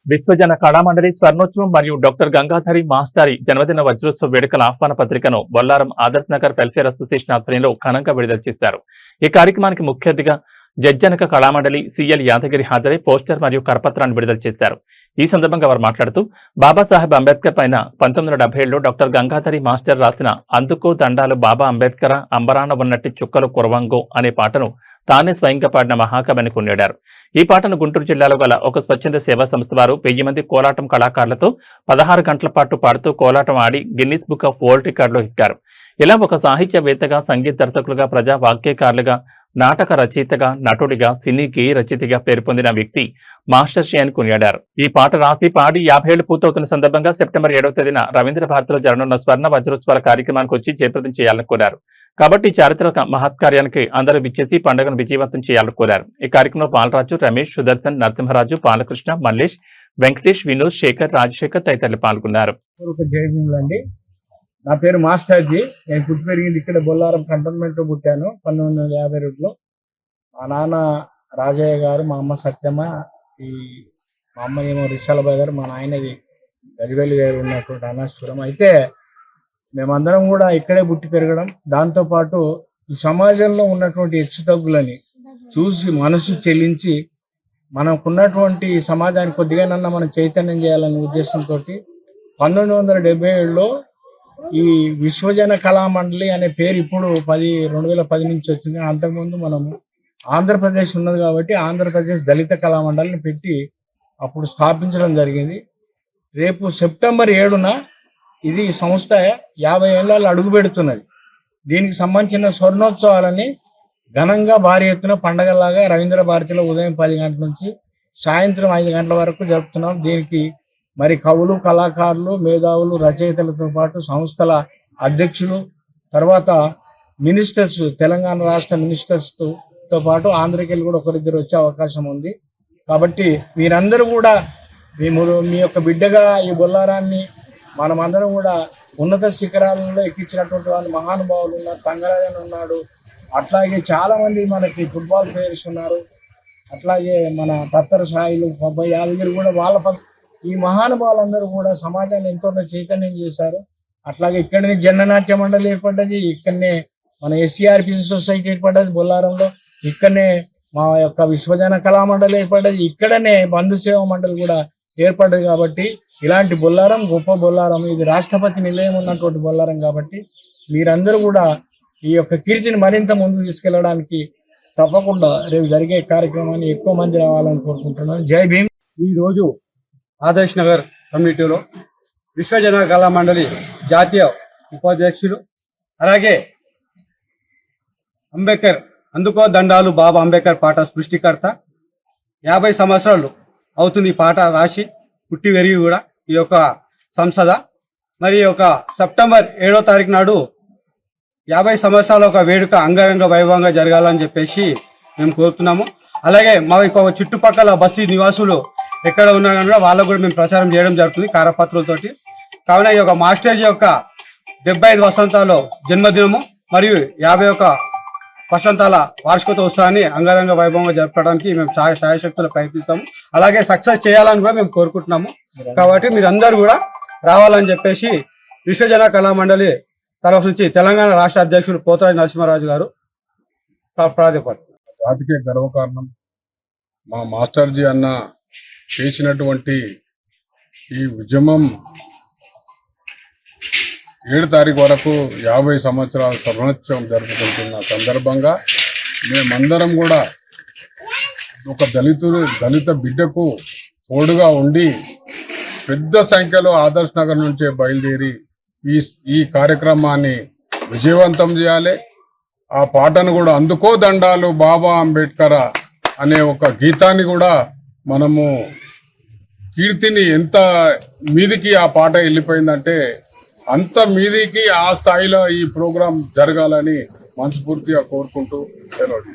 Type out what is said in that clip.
విశ్వజన కళామండలి స్వర్ణోత్సవం మరియు డాక్టర్ గంగాధరి మాస్టారి జన్మదిన వజ్రోత్సవ వేడుకల ఆహ్వాన పత్రికను బొల్లారం ఆదర్శ్ నగర్ వెల్ఫేర్ అసోసియేషన్ ఆధ్వర్యంలో ఘనంగా విడుదల చేశారు. ఈ కార్యక్రమానికి ముఖ్య అతిథిగా జజ్జనక కళామండలి సిఎల్ యాదగిరి హాజరై పోస్టర్ మరియు కరపత్రాన్ని విడుదల చేశారు. ఈ సందర్భంగా వారు మాట్లాడుతూ బాబాసాహెబ్ అంబేద్కర్ పైన 1977లో డాక్టర్ గంగాధరి మాస్టర్ రాసిన అందుకో దండాలు బాబా అంబేద్కర్ అంబరాన ఉన్నట్టి చుక్కలు కురవంగో అనే పాటను తానే స్వయంగా పాడిన మహాకవిని కొనియాడారు. ఈ పాటను గుంటూరు జిల్లాలో గల ఒక స్వచ్ఛంద సేవా సంస్థ వారు 1000 మంది కోలాటం కళాకారులతో 16 గంటల పాటు పాడుతూ కోలాటం ఆడి గిన్నిస్ బుక్ ఆఫ్ వరల్డ్ రికార్డులో ఎక్కారు. ఇలా ఒక సాహిత్యవేత్తగా, సంగీత దర్శకులుగా, ప్రజా వాగ్గేయకారులుగా, నాటక రచయితగా, నటుడిగా, సినీ గేయ రచయితగా పేరు పొందిన వ్యక్తి మాస్టర్ శ్రీ అని కొనియాడారు. ఈ పాట రాసి పాడి 50 ఏళ్లు పూర్తవుతున్న సందర్భంగా సెప్టెంబర్ 7వ తేదీన రవీంద్ర భారతిలో జరగనున్న స్వర్ణ వజ్రోత్సవాల కార్యక్రమానికి వచ్చి జయప్రదం చేయాలని కోరారు. కాబట్టి చారిత్రక మహత్కార్యానికి అందరూ విచ్చేసి పండుగను విజయవంతం చేయాలని కోరారు. ఈ కార్యక్రమంలో బాలరాజు, రమేష్, సుదర్శన్, నరసింహరాజు, బాలకృష్ణ, మల్లేష్, వెంకటేష్, వినోద్, శేఖర్, రాజశేఖర్ తదితరులు పాల్గొన్నారు. నా పేరు మాస్టర్జీ. నేను పుట్టి పెరిగింది ఇక్కడ బొల్లారం కంటోన్మెంట్ లో పుట్టాను 1952లో. మా నాన్న రాజయ్య గారు, మా అమ్మ సత్యమ్మ, మా అమ్మ ఏమో రిషాలబాయ్ గారు, మా నాయనది గరివెల్లి గారు ఉన్నటువంటి అనాశ్వరం. అయితే మేమందరం కూడా ఇక్కడే పుట్టి పెరగడం, దాంతోపాటు ఈ సమాజంలో ఉన్నటువంటి హెచ్చుతగ్గులని చూసి మనసు చెల్లించి మనకున్నటువంటి సమాజానికి కొద్దిగానన్నా మనం చైతన్యం చేయాలనే ఉద్దేశంతో 1977లో ఈ విశ్వజన కళామండలి అనే పేరు ఇప్పుడు 2010 నుంచి వచ్చింది. అంతకుముందు మనము ఆంధ్రప్రదేశ్ ఉన్నది కాబట్టి ఆంధ్రప్రదేశ్ దళిత కళామండలిని పెట్టి అప్పుడు స్థాపించడం జరిగింది. రేపు సెప్టెంబర్ 7న ఇది సంస్థ 50 ఏళ్ళలో అడుగు పెడుతున్నది. దీనికి సంబంధించిన స్వర్ణోత్సవాలని ఘనంగా భారీ ఎత్తున పండగలాగా రవీంద్ర భారతిలో ఉదయం 10 గంటల నుంచి సాయంత్రం 5 గంటల వరకు జరుపుతున్నాం. దీనికి మరి కవులు, కళాకారులు, మేధావులు, రచయితలతో పాటు సంస్థల అధ్యక్షులు, తర్వాత మినిస్టర్స్, తెలంగాణ రాష్ట్ర మినిస్టర్స్తో పాటు ఆంధ్రకెళ్ళి కూడా ఒకరిద్దరు వచ్చే అవకాశం ఉంది. కాబట్టి మీరందరూ కూడా మీ యొక్క బిడ్డగా ఈ బొల్లారాన్ని మనమందరం కూడా ఉన్నత శిఖరాలలో ఎక్కించినటువంటి వాళ్ళు మహానుభావులు ఉన్నారు. తంగరాజన్ ఉన్నాడు, అట్లాగే చాలామంది మనకి ఫుట్బాల్ ప్లేయర్స్ ఉన్నారు, అట్లాగే మన తత్తర సాయిలు, పబ్బాయి యాదగిరి కూడా వాళ్ళ ఈ మహానుభావులందరూ కూడా సమాజాన్ని ఎంతో చైతన్యం చేశారు. అట్లాగే ఇక్కడనే జననాట్య మండలి ఏర్పడ్డది, ఇక్కడనే మన ఎస్సీఆర్పిసి సొసైటీ ఏర్పడ్డది బొల్లారంలో, ఇక్కడనే మా యొక్క విశ్వజన కళామండలి ఏర్పడ్డది, ఇక్కడనే బంధు సేవా మండలి కూడా ఏర్పడ్డది. కాబట్టి ఇలాంటి బొల్లారం గొప్ప బొల్లారం, ఇది రాష్ట్రపతి నిలయం ఉన్నటువంటి బొల్లారం. కాబట్టి మీరందరూ కూడా ఈ యొక్క కీర్తిని మరింత ముందుకు తీసుకెళ్లడానికి తప్పకుండా రేపు జరిగే కార్యక్రమాన్ని ఎక్కువ మంది రావాలని కోరుకుంటున్నాను. జై భీమ్. ఈరోజు ఆదర్శ్ నగర్ కమ్యూనిటీలో విశ్వజన కళామండలి జాతీయ ఉపాధ్యక్షులు, అలాగే అంబేద్కర్ అందుకో దండాలు బాబా అంబేద్కర్ పాట సృష్టికర్త 50 సంవత్సరాలు అవుతుంది ఈ పాట రాసి పుట్టి పెరిగి కూడా ఈ యొక్క సంసద. మరి ఒక సెప్టెంబర్ 7వ తారీఖు నాడు 50 సంవత్సరాల ఒక వేడుక అంగరంగ వైభవంగా జరగాలని చెప్పేసి మేము కోరుతున్నాము. అలాగే మా ఇంకొక చుట్టుపక్కల బస్తీ నివాసులు ఎక్కడ ఉన్నా కానీ వాళ్ళకు కూడా మేము ప్రచారం చేయడం జరుగుతుంది కారపత్రులతోటి. కావున ఈ యొక్క మాస్టర్జీ యొక్క 75 వసంతాల జన్మదినము మరియు 51 వసంతాల వార్షికోత్సవాన్ని అంగరంగ వైభవంగా జరపడానికి మేము శాయశక్తులు ప్రయత్నిస్తాము. అలాగే సక్సెస్ చేయాలని కూడా మేము కోరుకుంటున్నాము. కాబట్టి మీరందరూ కూడా రావాలని చెప్పేసి విశ్వజన కళామండలి తరఫు నుంచి తెలంగాణ రాష్ట్ర అధ్యక్షుడు పోతరాజు నరసింహరాజు గారు ప్రాధాన్యపడతారు. జాతికే గర్వకారణం మా మాస్టర్జీ అన్న చేసినటువంటి ఈ ఉద్యమం 7 తారీఖు వరకు 50 సంవత్సరాల స్వర్ణోత్సవం జరుపుకుంటున్న సందర్భంగా మేమందరం కూడా ఒక దళిత బిడ్డకు తోడుగా ఉండి పెద్ద సంఖ్యలో ఆదర్శ్ నగర్ నుంచే బయలుదేరి ఈ కార్యక్రమాన్ని విజయవంతం చేయాలి. ఆ పాటను కూడా అందుకో దండాలు బాబా అంబేద్కర్ అనే ఒక గీతాన్ని కూడా మనము కీర్తిని ఎంత మీదికి ఆ పాట వెళ్ళిపోయిందంటే అంత మీదికి ఆ స్థాయిలో ఈ ప్రోగ్రాం జరగాలని మనస్ఫూర్తిగా కోరుకుంటూ సెలవు.